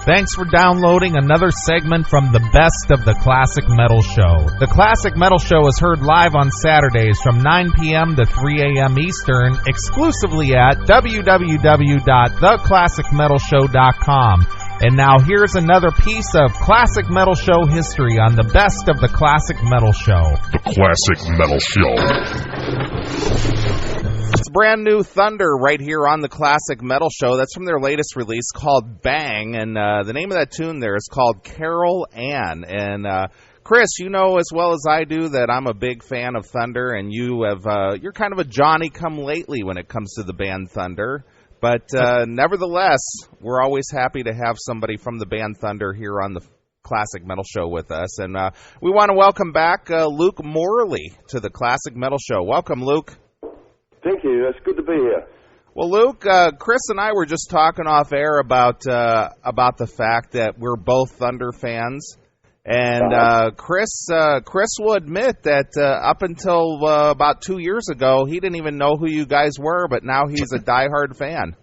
Thanks for downloading another segment from the Best of the Classic Metal Show. The Classic Metal Show is heard live on Saturdays from 9 p.m. to 3 a.m. Eastern, exclusively at www.theclassicmetalshow.com. And now here's another piece of Classic Metal Show history on the Best of the Classic Metal Show. The Classic Metal Show. It's brand new Thunder right here on the Classic Metal Show. That's from their latest release called Bang, and the name of that tune there is called Carol Ann. And Chris, you know as well as I do that I'm a big fan of Thunder, and you're kind of a Johnny-come-lately when it comes to the band Thunder. But nevertheless, we're always happy to have somebody from the band Thunder here on the Classic Metal Show with us. And we want to welcome back Luke Morley to the Classic Metal Show. Welcome, Luke. Thank you. It's good to be here. Well, Luke, Chris and I were just talking off air about the fact that we're both Thunder fans. And Chris will admit that up until about 2 years ago, he didn't even know who you guys were, but now he's a diehard fan.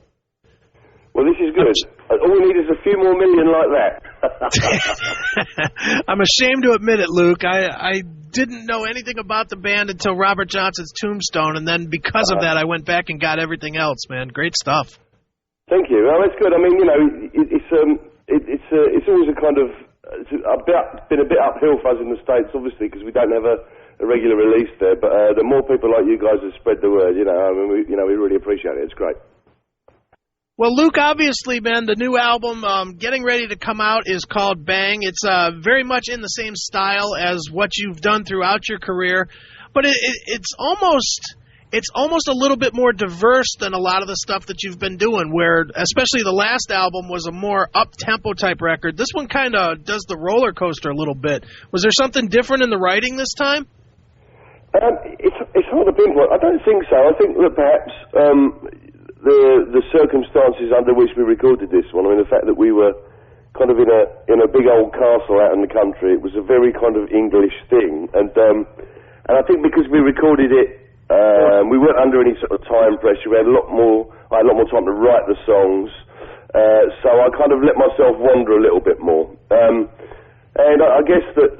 Well, this is good. All we need is a few more million like that. I'm ashamed to admit it, Luke. I didn't know anything about the band until Robert Johnson's Tombstone, and then because of that, I went back and got everything else, man. Great stuff. Thank you. Well, that's good. I mean, you know, it's always a kind of... It's been a bit uphill for us in the States, obviously, because we don't have a regular release there. But the more people like you guys have spread the word, you know, I mean, we really appreciate it. It's great. Well, Luke, obviously, man, the new album getting ready to come out is called Bang. It's very much in the same style as what you've done throughout your career, but it's almost a little bit more diverse than a lot of the stuff that you've been doing, where especially the last album was a more up-tempo type record. This one kind of does the roller coaster a little bit. Was there something different in the writing this time? It's hard to pinpoint. I don't think so. I think that perhaps the circumstances under which we recorded this one, I mean, the fact that we were kind of in a big old castle out in the country, it was a very kind of English thing. And I think because we recorded it, we weren't under any sort of time pressure. I had a lot more time to write the songs, so I kind of let myself wander a little bit more. And I guess that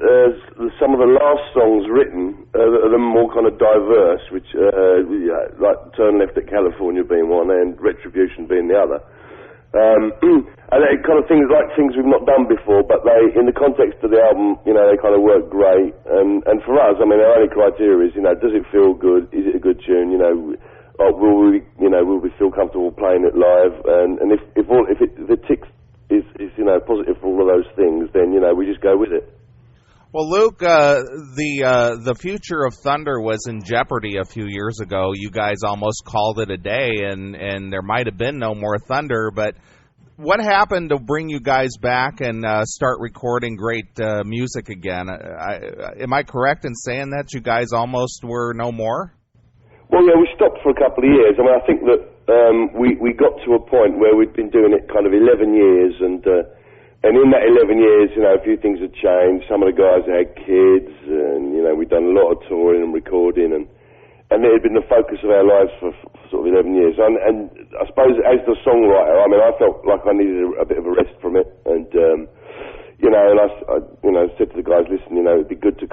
some of the last songs written are the more kind of diverse, which like Turn Left at California being one and Retribution being the other. And they kind of things we've not done before, but they, in the context of the album, you know, they kind of work great. And for us, I mean, our only criteria is, you know, does it feel good? Is it a good tune? You know, will we feel comfortable playing it live? And if the tick is you know positive for all of those things, then you know we just go with it. Well, Luke, the future of Thunder was in jeopardy a few years ago. You guys almost called it a day, and there might have been no more Thunder. But what happened to bring you guys back and start recording great music again? Am I correct in saying that you guys almost were no more? Well, yeah, we stopped for a couple of years. I mean, I think that we got to a point where we'd been doing it kind of 11 years, and in that 11 years, you know, a few things had changed. Some of the guys had kids, and, you know, we'd done a lot of touring and recording, and it had been the focus of our lives for sort of 11 years. And I suppose as the songwriter, I mean, I felt like I needed a bit of a rest from it, and, you know, and I said to the guys, listen, you know, it'd be good to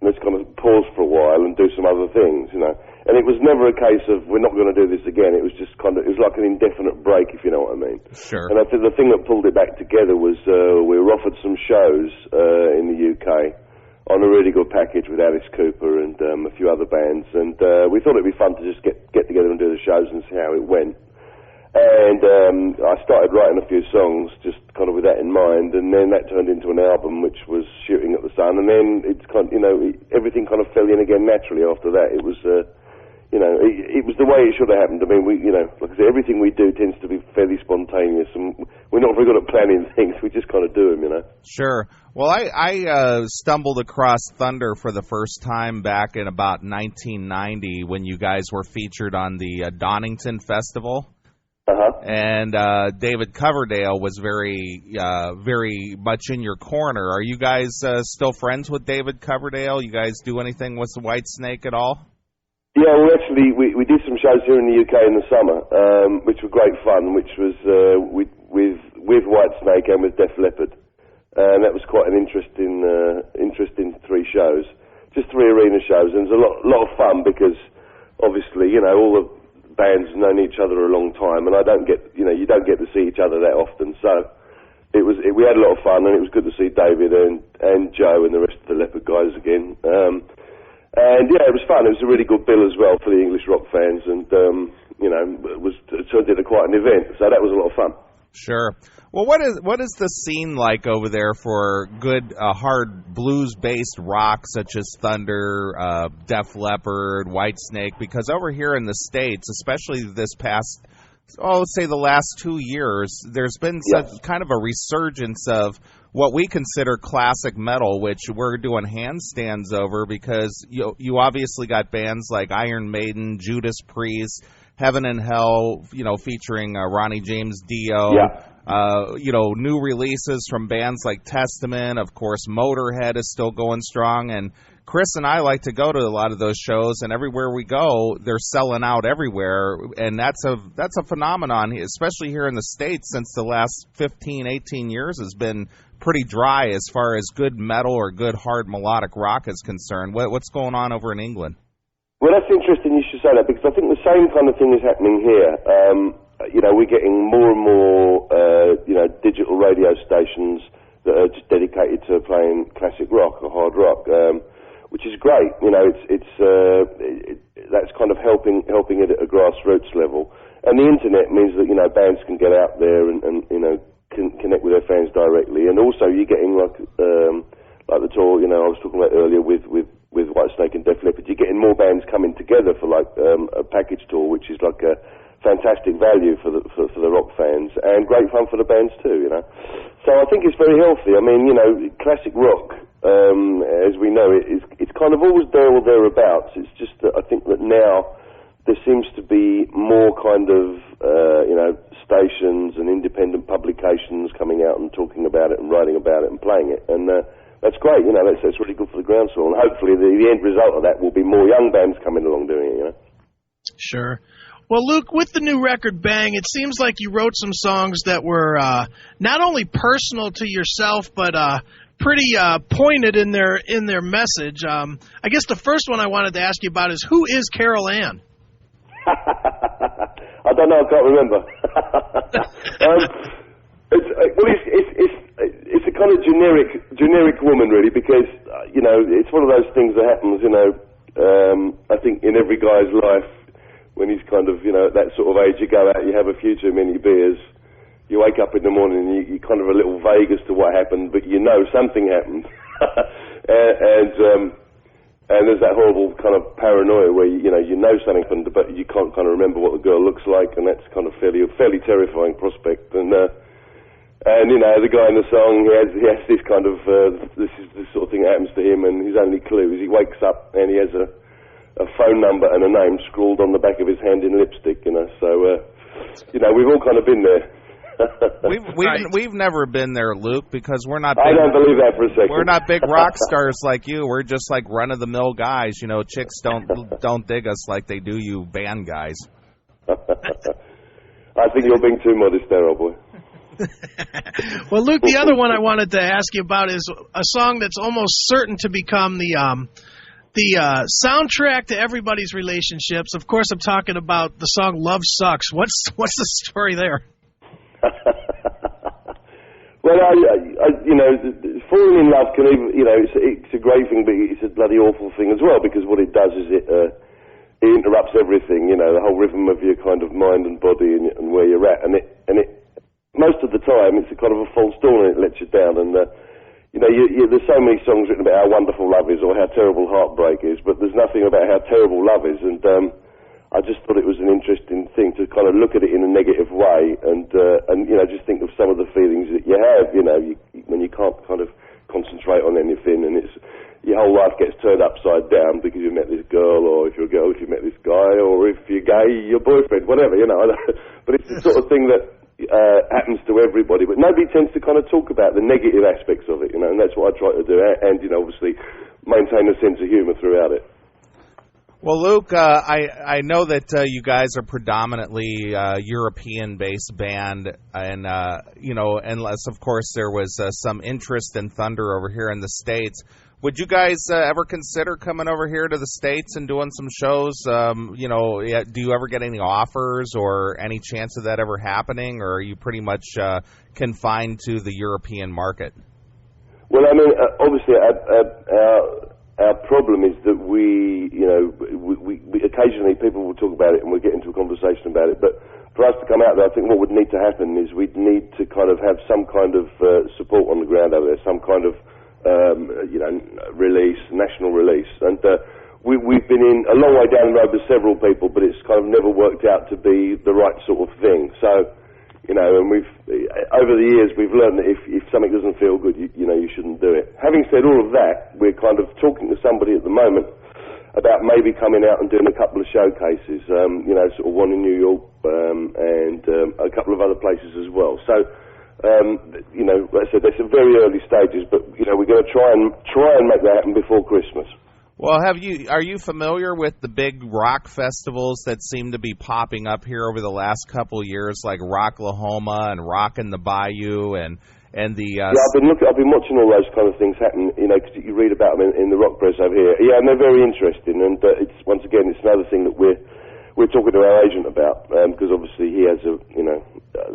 let's kind of pause for a while and do some other things, you know. And it was never a case of we're not going to do this again. It was just it was like an indefinite break, if you know what I mean. Sure. And I think the thing that pulled it back together was we were offered some shows in the UK on a really good package with Alice Cooper and a few other bands, and we thought it'd be fun to just get together and do the shows and see how it went. And I started writing a few songs just kind of with that in mind, and then that turned into an album which was Shooting at the Sun, and then it's kind of, you know, everything kind of fell in again naturally after that. It was you know, it was the way it should have happened. I mean, we, you know, like I said, everything we do tends to be fairly spontaneous, and we're not very good at planning things. We just kind of do them, you know. Sure. Well, I stumbled across Thunder for the first time back in about 1990 when you guys were featured on the Donington Festival. And David Coverdale was very much in your corner. Are you guys still friends with David Coverdale? You guys do anything with the Whitesnake at all? Yeah, well, actually, we did some shows here in the UK in the summer, which were great fun. Which was with with Whitesnake and with Def Leppard. And that was quite an interesting 3 shows. Just 3 arena shows, and it was a lot of fun because obviously, all the bands have known each other a long time, and you don't get to see each other that often. So we had a lot of fun, and it was good to see David and Joe and the rest of the Leopard guys again. And yeah, it was fun. It was a really good bill as well for the English rock fans, and it turned into quite an event. So that was a lot of fun. Sure. Well, what is the scene like over there for good hard blues-based rock such as Thunder, Def Leppard, Whitesnake? Because over here in the States, especially this past, let's say the last 2 years, there's been such kind of a resurgence of what we consider classic metal, which we're doing handstands over because you obviously got bands like Iron Maiden, Judas Priest, Heaven and Hell, featuring Ronnie James Dio. Yeah. New releases from bands like Testament. Of course, Motorhead is still going strong. And Chris and I like to go to a lot of those shows, and everywhere we go, they're selling out everywhere. And that's a phenomenon, especially here in the States, since the last 15, 18 years has been pretty dry as far as good metal or good hard melodic rock is concerned. What's going on over in England? Well, that's interesting you should say that, because I think the same kind of thing is happening here. We're getting more and more, digital radio stations that are just dedicated to playing classic rock or hard rock, which is great. That's kind of helping it at a grassroots level. And the internet means that, bands can get out there and can connect with their fans directly. And also you're getting like the tour, I was talking about earlier with Whitesnake and Def Leppard, you're getting more bands coming together for a package tour, which is like a fantastic value for the rock fans and great fun for the bands too. So I think it's very healthy. I mean, classic rock, as we know, it's kind of always there or thereabouts. It's just that I think that now there seems to be more kind of stations and independent publications coming out and talking about it and writing about it and playing it, and that's great. That's really good for the groundswell, and hopefully the end result of that will be more young bands coming along doing it. Sure. Well, Luke, with the new record Bang, it seems like you wrote some songs that were not only personal to yourself, but pretty pointed in their message. I guess the first one I wanted to ask you about is, who is Carol Ann? I don't know. I can't remember. It's a kind of generic woman, really, because it's one of those things that happens. I think in every guy's life, when he's kind of at that sort of age, you go out, you have a few too many beers, you wake up in the morning and you're kind of a little vague as to what happened, but something happened, and there's that horrible kind of paranoia where you know something happened, but you can't kind of remember what the girl looks like, and that's kind of fairly terrifying prospect. And the guy in the song, he has this kind of this is the sort of thing that happens to him, and his only clue is he wakes up and he has a phone number and a name scrawled on the back of his hand in lipstick. So we've all kind of been there. We've never been there, Luke, because we're not. I don't believe that for a second. We're not big rock stars like you. We're just like run of the mill guys. Chicks don't dig us like they do you band guys. I think you're being too modest there, old boy. Well, Luke, the other one I wanted to ask you about is a song that's almost certain to become the soundtrack to everybody's relationships. Of course, I'm talking about the song "Love Sucks." What's the story there? Well, falling in love can even, it's a great thing, but it's a bloody awful thing as well, because what it does is it interrupts everything, the whole rhythm of your kind of mind and body and where you're at, and it most of the time it's a kind of a false dawn, and it lets you down, and there's so many songs written about how wonderful love is or how terrible heartbreak is, but there's nothing about how terrible love is, and I just thought it was an interesting thing to kind of look at it in a negative way, and just think of some of the feelings that you have, when you can't kind of concentrate on anything, and it's your whole life gets turned upside down because you met this girl, or if you're a girl, if you met this guy, or if you're gay, your boyfriend, whatever, But it's the sort of thing that happens to everybody, but nobody tends to kind of talk about the negative aspects of it, and that's what I try to do, and obviously maintain a sense of humour throughout it. Well, Luke, I know that you guys are predominantly European-based band, and unless of course there was some interest in Thunder over here in the States, would you guys ever consider coming over here to the States and doing some shows? Do you ever get any offers or any chance of that ever happening, or are you pretty much confined to the European market? Well, I mean, obviously, our problem is that we occasionally people will talk about it and we'll get into a conversation about it, but for us to come out there, I think what would need to happen is we'd need to kind of have some kind of support on the ground over there, some kind of release, national release. And we've been in a long way down the road with several people, but it's kind of never worked out to be the right sort of thing. So, and we've, over the years, we've learned that if something doesn't feel good, you shouldn't do it. Having said all of that, we're kind of talking to somebody at the moment about maybe coming out and doing a couple of showcases, sort of one in New York and a couple of other places as well. So, like I said, there's some very early stages, but we're going to try and make that happen before Christmas. Well, are you familiar with the big rock festivals that seem to be popping up here over the last couple of years, like Rocklahoma and Rock in the Bayou and the? Yeah, I've been watching all those kind of things happen. Because you read about them in the rock press over here. Yeah, and they're very interesting. And it's it's another thing that we're talking to our agent about, because obviously he has the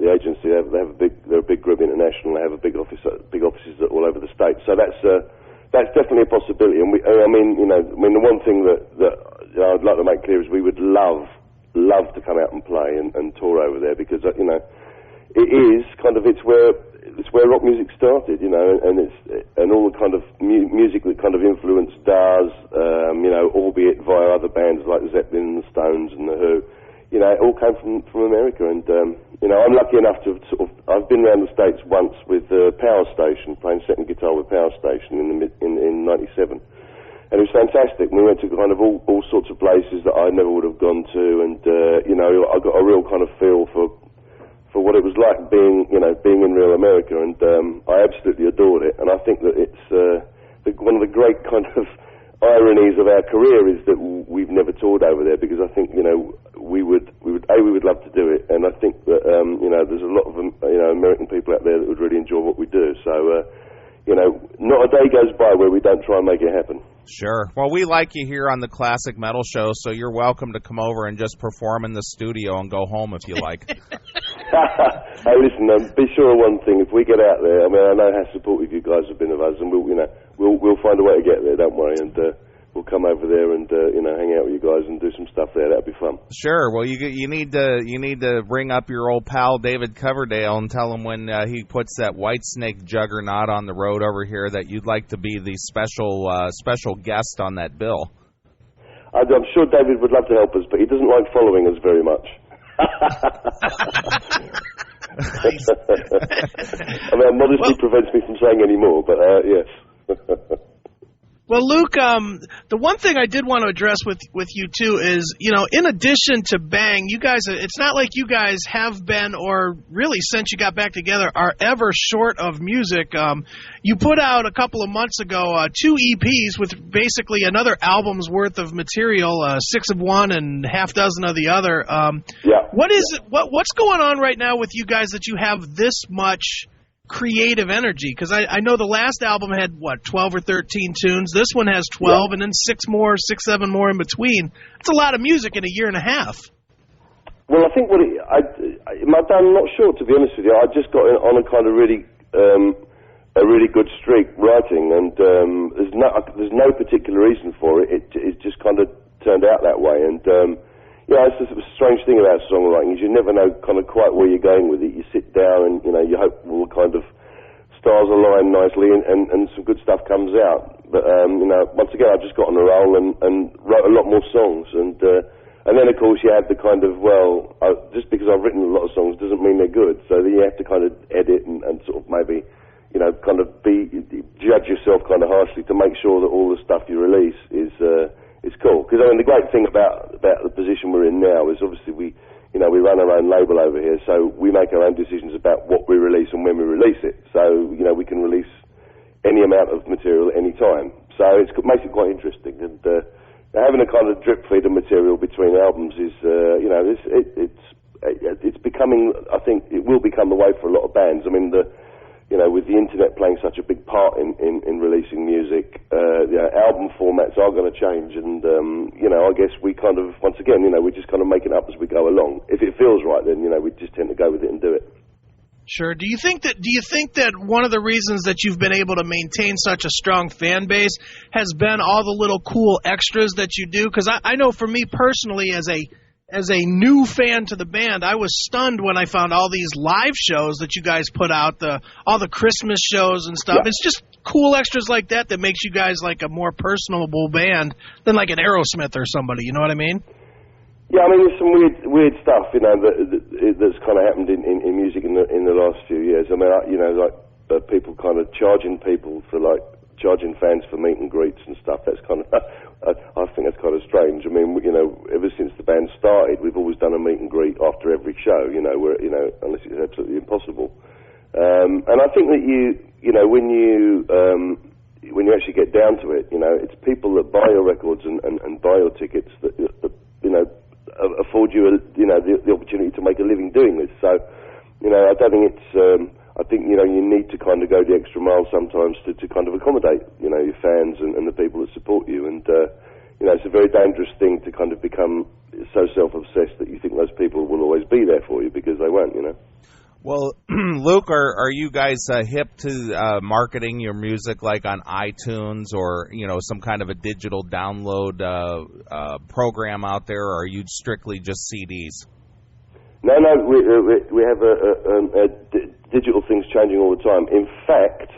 agency, they're a big group international. They have a big offices all over the States. So that's definitely a possibility. And the one thing that I'd like to make clear is we would love to come out and play and tour over there, because it is kind of it's where rock music started, and all the kind of music that kind of influenced Stars, albeit via other bands like Zeppelin and the Stones and the Who. It all came from America, and I'm lucky enough to I've been around the States once with Power Station, playing second guitar with Power Station in '97, and it was fantastic. We went to kind of all sorts of places that I never would have gone to, and I got a real kind of feel for what it was like being in real America, and I absolutely adored it. And I think that it's one of the great kind of ironies of our career is that we've never toured over there, because I think we would love to do it, and I think that there's a lot of American people out there that would really enjoy what we do. So not a day goes by where we don't try and make it happen. Sure. Well, we like you here on the Classic Metal Show, so you're welcome to come over and just perform in the studio and go home if you like. Hey, listen, be sure of one thing. If we get out there, I know how supportive you guys have been of us, and we'll find a way to get there. Don't worry, and we'll come over there and hang out with you guys and do some stuff there. That'd be fun. Sure. Well, you need to ring up your old pal David Coverdale and tell him when he puts that Whitesnake juggernaut on the road over here that you'd like to be the special guest on that bill. I'm sure David would love to help us, but he doesn't like following us very much. Modesty prevents me from saying any more, but yes. Well, Luke, the one thing I did want to address with you, too, is, in addition to Bang, you guys, it's not like you guys have been, or really since you got back together, are ever short of music. You put out a couple of months ago 2 EPs with basically another album's worth of material, 6 of one and half dozen of the other. Yeah. What's going on right now with you guys that you have this much creative energy? Because I know the last album had 12 or 13 tunes. This one has 12, and then 6, 7 more in between. That's a lot of music in a year and a half. Well, I think I'm not sure, to be honest with you. I just got on a kind of really a really good streak writing, and there's no particular reason for it. It just kind of turned out that way, and it's just a strange thing about songwriting is you never know kind of quite where you're going with it. You sit down and you hope all the kind of stars align nicely and some good stuff comes out. But once again, I just got on a roll and wrote a lot more songs, and then of course you have the kind of just because I've written a lot of songs doesn't mean they're good. So then you have to kind of edit and sort of maybe kind of judge yourself kind of harshly to make sure that all the stuff you release is cool. Because the great thing about the position we're in now is obviously we run our own label over here, so we make our own decisions about what we release and when we release it. So we can release any amount of material at any time. So it makes it quite interesting, and having a kind of drip feed of material between albums is, it's becoming. I think it will become the way for a lot of bands. I mean, with the internet playing such a big part in releasing music, album formats are going to change, and I guess we kind of, once again, we just kind of make it up as we go along. If it feels right, then we just tend to go with it and do it. Sure. Do you think that one of the reasons that you've been able to maintain such a strong fan base has been all the little cool extras that you do? Because I know for me personally, as a new fan to the band, I was stunned when I found all these live shows that you guys put out, all the Christmas shows and stuff. Yeah. It's just cool extras like that makes you guys like a more personable band than like an Aerosmith or somebody. You know what I mean? Yeah, I mean, there's some weird stuff, that's kind of happened in music in the last few years. I mean, people kind of charging fans for meet and greets and stuff. That's kind of, I think that's kind of strange. I mean, ever since the band started, we've always done a meet and greet after every show. Unless it's absolutely impossible. And I think that when you actually get down to it, it's people that buy your records and buy your tickets that afford you, the opportunity to make a living doing this. So, I don't think it's. I think you need to kind of go the extra mile sometimes to kind of accommodate your fans and the people that support you. And it's a very dangerous thing to kind of become so self-obsessed that you think those people will always be there for you, because they won't. Well, Luke, are you guys hip to marketing your music like on iTunes or some kind of a digital download program out there, or are you strictly just CDs? No, we have digital things changing all the time. In fact,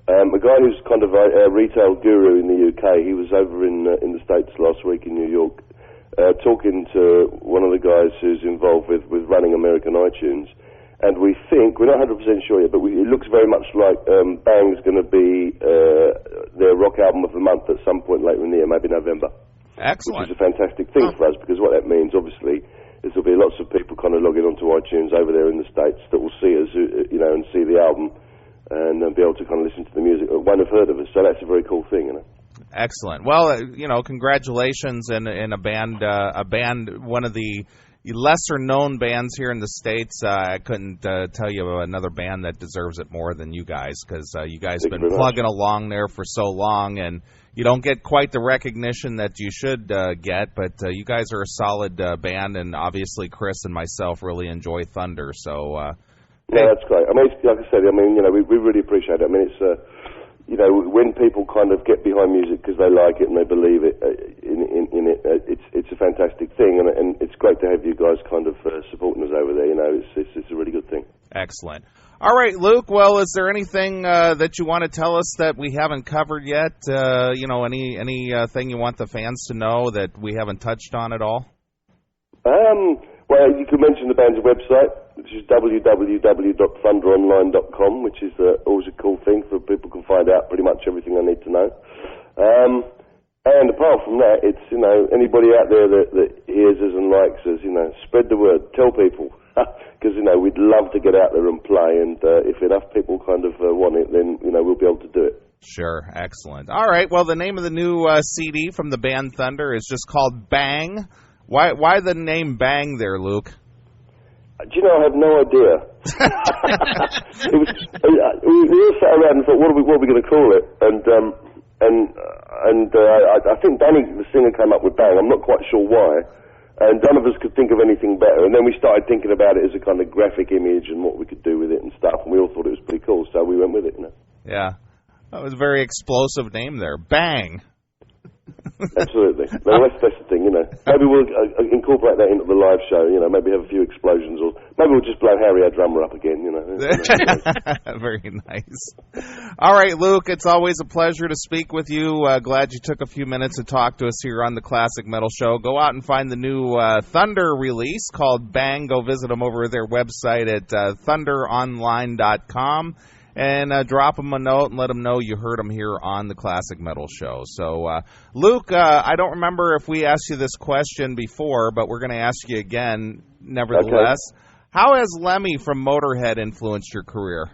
a guy who's kind of a retail guru in the UK, he was over in the States last week in New York, talking to one of the guys who's involved with running American iTunes. And we think, we're not 100% sure yet, but it looks very much like Bang's going to be their rock album of the month at some point later in the year, maybe November. Excellent. Which is a fantastic thing for us, because what that means, obviously, is there'll be lots of people kind of logging onto iTunes over there in the States that will see us, and see the album and be able to kind of listen to the music that won't have heard of us. So that's a very cool thing, Excellent. Well, congratulations in a band, one of the lesser-known bands here in the States. I couldn't tell you about another band that deserves it more than you guys, because you guys have been plugging along there for so long, and you don't get quite the recognition that you should get, but you guys are a solid band, and obviously Chris and myself really enjoy Thunder. So, yeah, that's great. I mean, like I said, we really appreciate it. I mean, it's when people kind of get behind music because they like it and they believe it in it, it's a fantastic thing, and it's great to have you guys kind of supporting us over there. It's a really good thing. Excellent. All right, Luke. Well, is there anything that you want to tell us that we haven't covered yet? Anything you want the fans to know that we haven't touched on at all? Well, you could mention the band's website, which is www.thunderonline.com, which is always a cool thing, so people can find out pretty much everything they need to know. And apart from that, it's, anybody out there that hears us and likes us, spread the word, tell people, because, we'd love to get out there and play, and if enough people kind of want it, then, we'll be able to do it. Sure, excellent. All right, well, the name of the new CD from the band Thunder is just called Bang. Why the name Bang there, Luke? Do you know, I have no idea. We all sat around and thought, what are we going to call it? And I think Danny, the singer, came up with Bang. I'm not quite sure why. And none of us could think of anything better. And then we started thinking about it as a kind of graphic image and what we could do with it and stuff. And we all thought it was pretty cool, so we went with it. Yeah, that was a very explosive name there. Bang. Absolutely. No, that's the thing, Maybe we'll incorporate that into the live show, maybe have a few explosions, or maybe we'll just blow Harry, our drummer, up again, Very nice. All right, Luke, it's always a pleasure to speak with you. Glad you took a few minutes to talk to us here on the Classic Metal Show. Go out and find the new Thunder release called Bang. Go visit them over their website at thunderonline.com. And drop them a note and let them know you heard them here on the Classic Metal Show. So, Luke, I don't remember if we asked you this question before, but we're going to ask you again nevertheless. Okay. How has Lemmy from Motorhead influenced your career?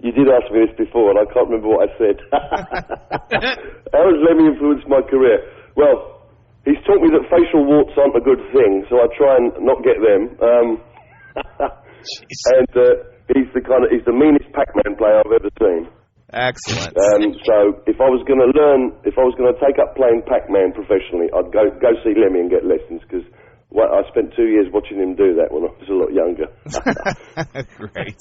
You did ask me this before, and I can't remember what I said. How has Lemmy influenced my career? Well, he's taught me that facial warts aren't a good thing, so I try and not get them. And he's the meanest Pac-Man player I've ever seen. Excellent. So if I was going to take up playing Pac-Man professionally, I'd go see Lemmy and get lessons, because I spent 2 years watching him do that when I was a lot younger. Great.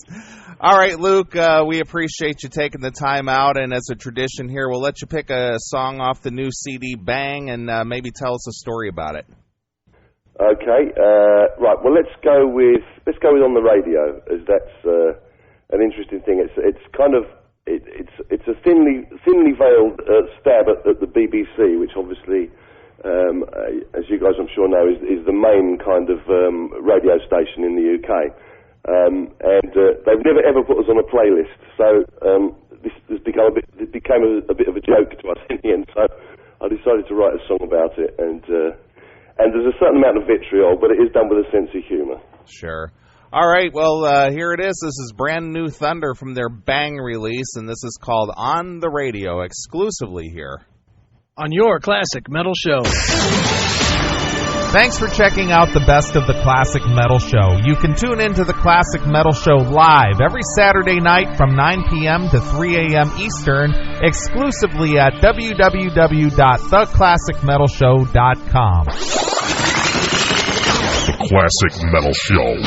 All right, Luke, we appreciate you taking the time out, and as a tradition here, we'll let you pick a song off the new CD, Bang, and maybe tell us a story about it. Okay. Right. Well, let's go with On the Radio, as that's an interesting thing. It's kind of it's a thinly veiled stab at the BBC, which obviously, as you guys I'm sure know, is the main kind of radio station in the UK. And they've never ever put us on a playlist, so this became a bit of a joke to us in the end. So I decided to write a song about it, and there's a certain amount of vitriol, but it is done with a sense of humour. Sure. All right, well, here it is. This is brand new Thunder from their Bang release, and this is called On the Radio, exclusively here on your Classic Metal Show. Thanks for checking out the best of the Classic Metal Show. You can tune into the Classic Metal Show live every Saturday night from 9 p.m. to 3 a.m. Eastern, exclusively at www.theclassicmetalshow.com. The Classic Metal Show.